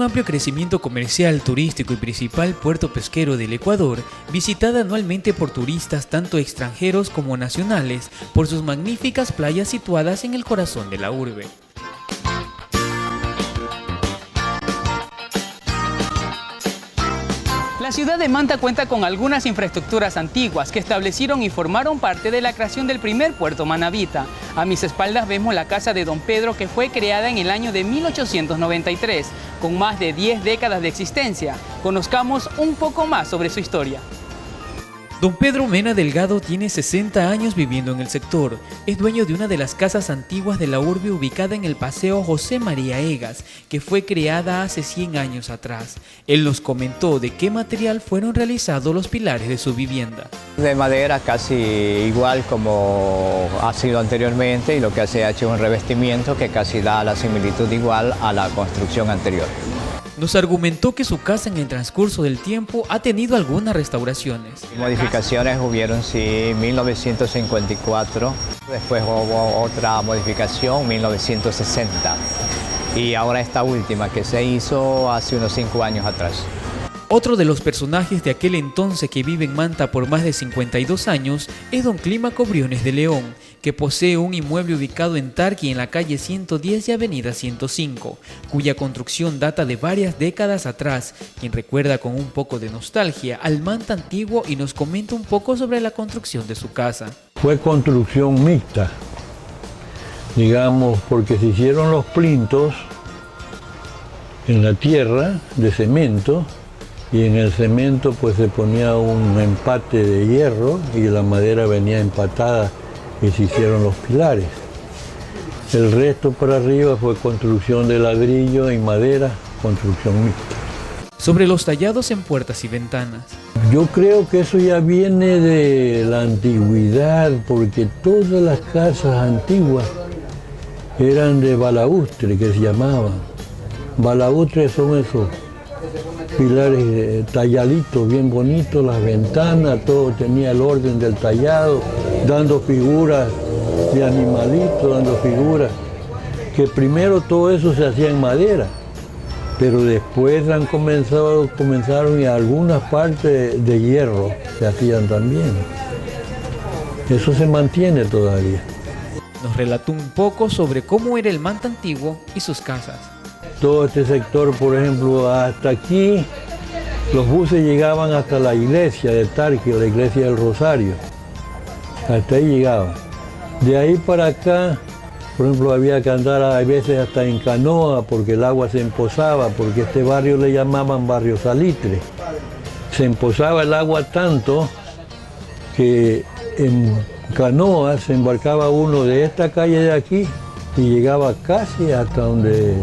un amplio crecimiento comercial, turístico y principal puerto pesquero del Ecuador, visitada anualmente por turistas tanto extranjeros como nacionales, por sus magníficas playas situadas en el corazón de la urbe. La ciudad de Manta cuenta con algunas infraestructuras antiguas que establecieron y formaron parte de la creación del primer puerto manabita. A mis espaldas vemos la casa de Don Pedro, que fue creada en el año de 1893, con más de 10 décadas de existencia. Conozcamos un poco más sobre su historia. Don Pedro Mena Delgado tiene 60 años viviendo en el sector. Es dueño de una de las casas antiguas de la urbe ubicada en el Paseo José María Egas, que fue creada hace 100 años atrás. Él nos comentó de qué material fueron realizados los pilares de su vivienda. De madera casi igual como ha sido anteriormente, y lo que se ha hecho es un revestimiento que casi da la similitud igual a la construcción anterior. Nos argumentó que su casa en el transcurso del tiempo ha tenido algunas restauraciones. Modificaciones hubieron, sí, en 1954, después hubo otra modificación en 1960 y ahora esta última que se hizo hace unos 5 años atrás. Otro de los personajes de aquel entonces que vive en Manta por más de 52 años es don Clímaco Briones de León, que posee un inmueble ubicado en Tarqui en la calle 110 y avenida 105, cuya construcción data de varias décadas atrás, quien recuerda con un poco de nostalgia al Manta antiguo y nos comenta un poco sobre la construcción de su casa. Fue construcción mixta, digamos, porque se hicieron los plintos en la tierra de cemento, y en el cemento pues se ponía un empate de hierro y la madera venía empatada y se hicieron los pilares. El resto para arriba fue construcción de ladrillo y madera, construcción mixta. Sobre los tallados en puertas y ventanas. Yo creo que eso ya viene de la antigüedad, porque todas las casas antiguas eran de balaustre, que se llamaban. Balaustres son esos pilares talladitos, bien bonitos, las ventanas, todo tenía el orden del tallado, dando figuras de animalitos, dando figuras, que primero todo eso se hacía en madera, pero después comenzaron y algunas partes de hierro se hacían también. Eso se mantiene todavía. Nos relató un poco sobre cómo era el Manta antiguo y sus casas. Todo este sector, por ejemplo, hasta aquí, los buses llegaban hasta la iglesia de Tarqui, la iglesia del Rosario. Hasta ahí llegaban. De ahí para acá, por ejemplo, había que andar a veces hasta en canoa porque el agua se empozaba, porque este barrio le llamaban barrio Salitre. Se empozaba el agua tanto que en canoa se embarcaba uno de esta calle de aquí y llegaba casi hasta donde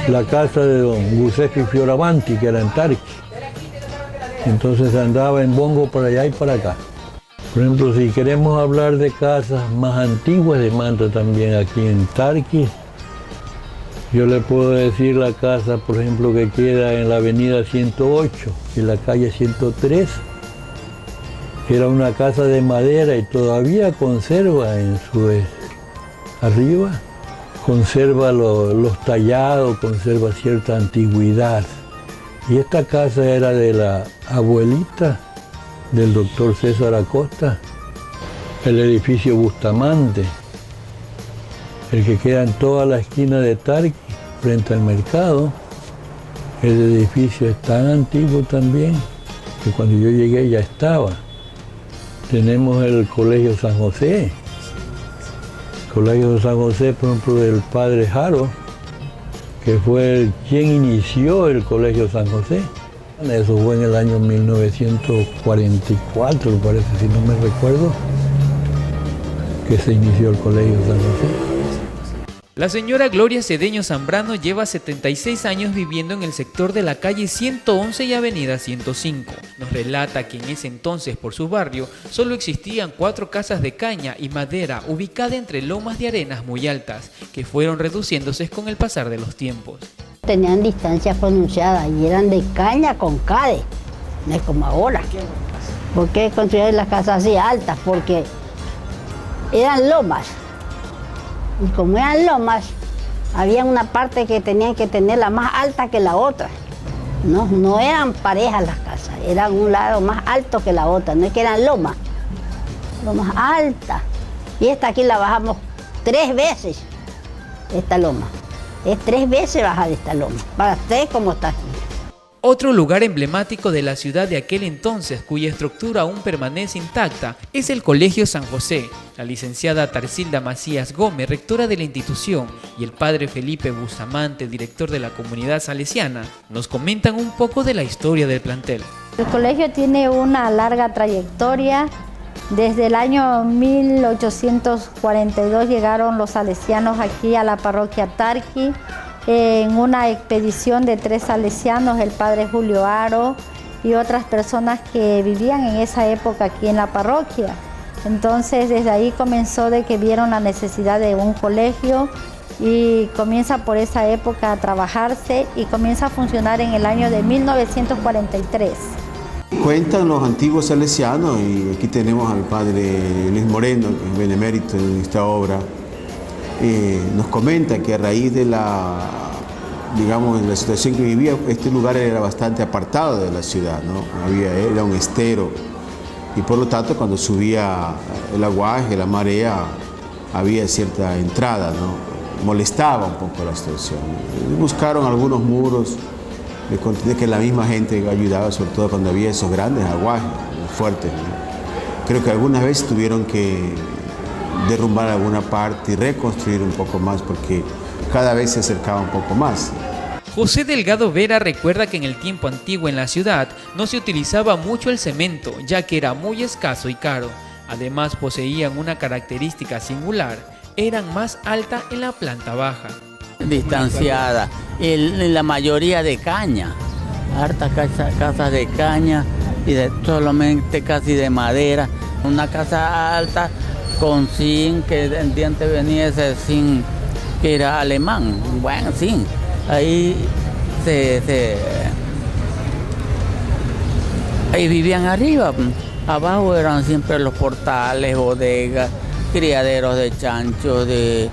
la casa de don Giuseppe Fioravanti, que era en Tarqui. Entonces andaba en bongo para allá y para acá. Por ejemplo, si queremos hablar de casas más antiguas de Manta también aquí en Tarqui, yo le puedo decir la casa, por ejemplo, que queda en la avenida 108 y la calle 103, que era una casa de madera y todavía conserva en su arriba, conserva los tallados, conserva cierta antigüedad. Y esta casa era de la abuelita del doctor César Acosta, el edificio Bustamante, el que queda en toda la esquina de Tarqui, frente al mercado. El edificio es tan antiguo también, que cuando yo llegué ya estaba. Tenemos el Colegio San José, Colegio de San José, por ejemplo, del padre Jaro, que fue quien inició el Colegio San José. Eso fue en el año 1944, parece, si no me recuerdo, que se inició el Colegio San José. La señora Gloria Cedeño Zambrano lleva 76 años viviendo en el sector de la calle 111 y avenida 105. Nos relata que en ese entonces por su barrio solo existían 4 casas de caña y madera ubicadas entre lomas de arenas muy altas, que fueron reduciéndose con el pasar de los tiempos. Tenían distancias pronunciadas y eran de caña con cade, no es como ahora. ¿Por qué construyeron las casas así altas? Porque eran lomas. Y como eran lomas, Había una parte que tenían que tenerla más alta que la otra. No eran parejas las casas, eran un lado más alto que la otra, no es que eran lomas altas. Y esta aquí la bajamos 3 veces, esta loma. Es 3 veces baja de esta loma, para usted como está aquí. Otro lugar emblemático de la ciudad de aquel entonces, cuya estructura aún permanece intacta, es el Colegio San José. La licenciada Tarsilda Macías Gómez, rectora de la institución, y el padre Felipe Bustamante, director de la comunidad salesiana, nos comentan un poco de la historia del plantel. El colegio tiene una larga trayectoria. Desde el año 1842 llegaron los salesianos aquí a la parroquia Tarqui, en una expedición de 3 salesianos, el padre Julio Aro y otras personas que vivían en esa época aquí en la parroquia. Entonces desde ahí comenzó de que vieron la necesidad de un colegio y comienza por esa época a trabajarse y comienza a funcionar en el año de 1943. Cuentan los antiguos salesianos, y aquí tenemos al padre Luis Moreno, que es benemérito en esta obra. Nos comenta que a raíz de la situación que vivía, este lugar era bastante apartado de la ciudad, ¿no? Era un estero, y por lo tanto cuando subía el aguaje, la marea, había cierta entrada, ¿no? Molestaba un poco la situación. Buscaron algunos muros, de que la misma gente ayudaba, sobre todo cuando había esos grandes aguajes fuertes, ¿no? Creo que algunas veces tuvieron que derrumbar alguna parte y reconstruir un poco más, porque cada vez se acercaba un poco más. José Delgado Vera recuerda que en el tiempo antiguo en la ciudad no se utilizaba mucho el cemento, ya que era muy escaso y caro. Además poseían una característica singular, eran más altas en la planta baja. Distanciada, la mayoría de caña, hartas casas de caña y solamente casi de madera. Una casa alta con zinc, que en diante venía ese zinc que era alemán, buen zinc. Ahí ahí vivían arriba, abajo eran siempre los portales, bodegas, criaderos de chanchos, de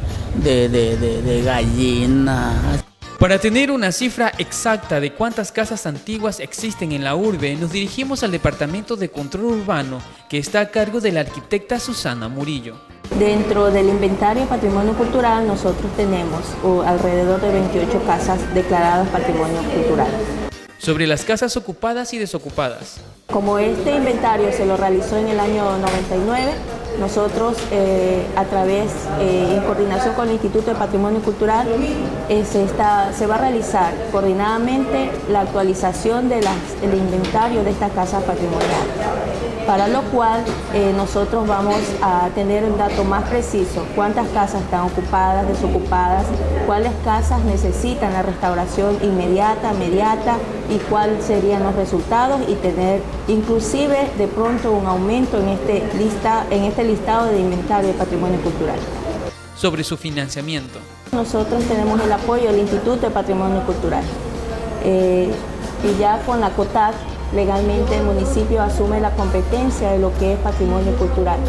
gallinas. Para tener una cifra exacta de cuántas casas antiguas existen en la urbe, nos dirigimos al Departamento de Control Urbano, que está a cargo de la arquitecta Susana Murillo. Dentro del inventario de patrimonio cultural nosotros tenemos alrededor de 28 casas declaradas patrimonio cultural. Sobre las casas ocupadas y desocupadas. Como este inventario se lo realizó en el año 99, nosotros a través, en coordinación con el Instituto de Patrimonio Cultural, se va a realizar coordinadamente la actualización del inventario de estas casas patrimoniales, para lo cual nosotros vamos a tener un dato más preciso: cuántas casas están ocupadas, desocupadas, cuáles casas necesitan la restauración inmediata y cuáles serían los resultados, y tener inclusive de pronto un aumento en este listado de inventario de patrimonio cultural. Sobre su financiamiento. Nosotros tenemos el apoyo del Instituto de Patrimonio Cultural y ya con la COTAC legalmente el municipio asume la competencia de lo que es patrimonio cultural.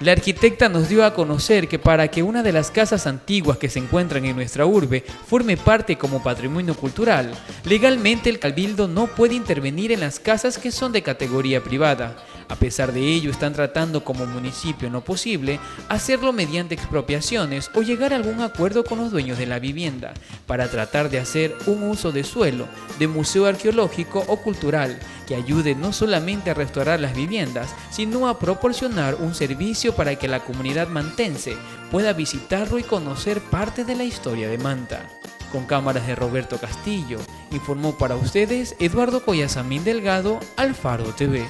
La arquitecta nos dio a conocer que para que una de las casas antiguas que se encuentran en nuestra urbe forme parte como patrimonio cultural, legalmente el Cabildo no puede intervenir en las casas que son de categoría privada. A pesar de ello, están tratando como municipio no posible hacerlo mediante expropiaciones o llegar a algún acuerdo con los dueños de la vivienda para tratar de hacer un uso de suelo, de museo arqueológico o cultural que ayude no solamente a restaurar las viviendas, sino a proporcionar un servicio para que la comunidad mantense pueda visitarlo y conocer parte de la historia de Manta. Con cámaras de Roberto Castillo, informó para ustedes Eduardo Collasamín Delgado, Alfaro TV.